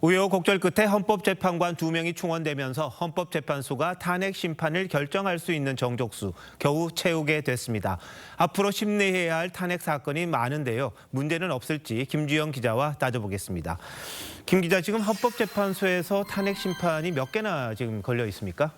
우여곡절 끝에 헌법재판관 2명이 충원되면서 헌법재판소가 탄핵 심판을 결정할 수 있는 정족수 겨우 채우게 됐습니다. 앞으로 심리해야 할 탄핵 사건이 많은데요. 문제는 없을지 김주영 기자와 따져보겠습니다. 김 기자, 지금 헌법재판소에서 탄핵 심판이 몇 개나 지금 걸려 있습니까?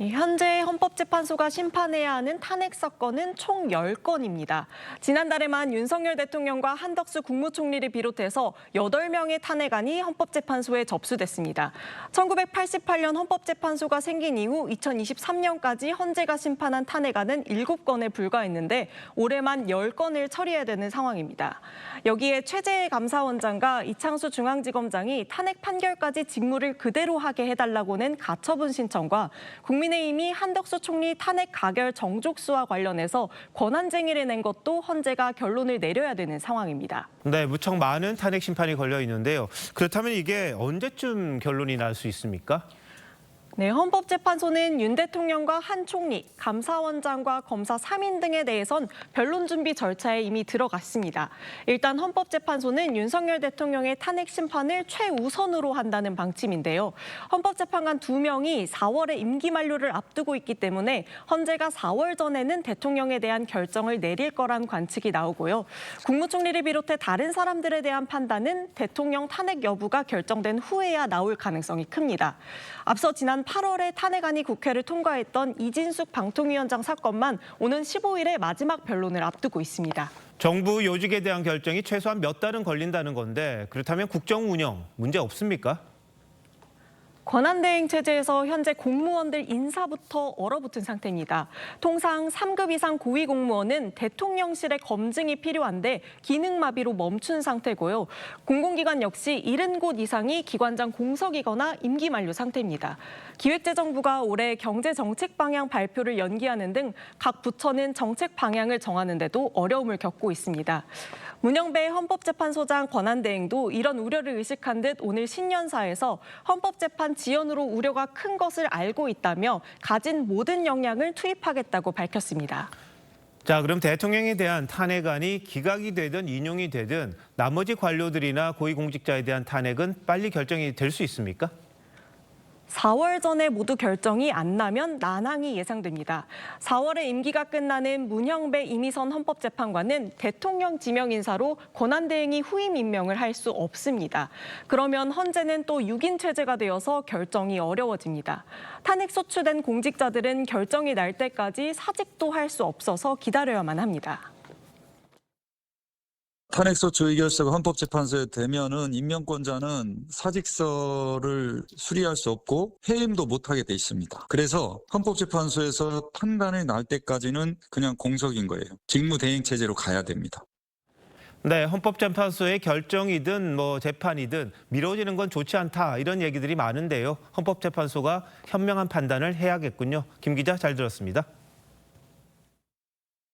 현재 헌법재판소가 심판해야 하는 탄핵 사건은 총 10건입니다. 지난달에만 윤석열 대통령과 한덕수 국무총리를 비롯해서 8명의 탄핵안이 헌법재판소에 접수됐습니다. 1988년 헌법재판소가 생긴 이후 2023년까지 헌재가 심판한 탄핵안은 7건에 불과했는데 올해만 10건을 처리해야 되는 상황입니다. 여기에 최재해 감사원장과 이창수 중앙지검장이 탄핵 판결까지 직무를 그대로 하게 해달라고 낸 가처분 신청과 국민의힘이 한덕수 총리 탄핵 가결 정족수와 관련해서 권한쟁의를 낸 것도 헌재가 결론을 내려야 되는 상황입니다. 네, 무척 많은 탄핵 심판이 걸려 있는데요. 그렇다면 이게 언제쯤 결론이 날 수 있습니까? 네, 헌법재판소는 윤 대통령과 한 총리, 감사원장과 검사 3인 등에 대해선 변론 준비 절차에 이미 들어갔습니다. 일단 헌법재판소는 윤석열 대통령의 탄핵 심판을 최우선으로 한다는 방침인데요. 헌법재판관 2명이 4월에 임기 만료를 앞두고 있기 때문에 헌재가 4월 전에는 대통령에 대한 결정을 내릴 거란 관측이 나오고요. 국무총리를 비롯해 다른 사람들에 대한 판단은 대통령 탄핵 여부가 결정된 후에야 나올 가능성이 큽니다. 앞서 지난 8월에 탄핵안이 국회를 통과했던 이진숙 방통위원장 사건만 오는 15일에 마지막 변론을 앞두고 있습니다. 정부 요직에 대한 결정이 최소한 몇 달은 걸린다는 건데 그렇다면 국정 운영 문제 없습니까? 권한대행 체제에서 현재 공무원들 인사부터 얼어붙은 상태입니다. 통상 3급 이상 고위 공무원은 대통령실의 검증이 필요한데 기능마비로 멈춘 상태고요. 공공기관 역시 70곳 이상이 기관장 공석이거나 임기 만료 상태입니다. 기획재정부가 올해 경제정책 방향 발표를 연기하는 등 각 부처는 정책 방향을 정하는 데도 어려움을 겪고 있습니다. 문영배 헌법재판소장 권한대행도 이런 우려를 의식한 듯 오늘 신년사에서 헌법재판 지연으로 우려가 큰 것을 알고 있다며 가진 모든 역량을 투입하겠다고 밝혔습니다. 자, 그럼 대통령에 대한 탄핵안이 기각이 되든 인용이 되든 나머지 관료들이나 고위공직자에 대한 탄핵은 빨리 결정이 될 수 있습니까? 4월 전에 모두 결정이 안 나면 난항이 예상됩니다. 4월에 임기가 끝나는 문형배 이미선 헌법재판관은 대통령 지명 인사로 권한대행이 후임 임명을 할 수 없습니다. 그러면 헌재는 또 6인 체제가 되어서 결정이 어려워집니다. 탄핵 소추된 공직자들은 결정이 날 때까지 사직도 할 수 없어서 기다려야만 합니다. 탄핵소추 의결서가 헌법재판소에 되면은 임명권자는 사직서를 수리할 수 없고 해임도 못하게 돼 있습니다. 그래서 헌법재판소에서 판단이 날 때까지는 그냥 공석인 거예요. 직무대행체제로 가야 됩니다. 네, 헌법재판소의 결정이든 재판이든 미뤄지는 건 좋지 않다 이런 얘기들이 많은데요. 헌법재판소가 현명한 판단을 해야겠군요. 김 기자, 잘 들었습니다.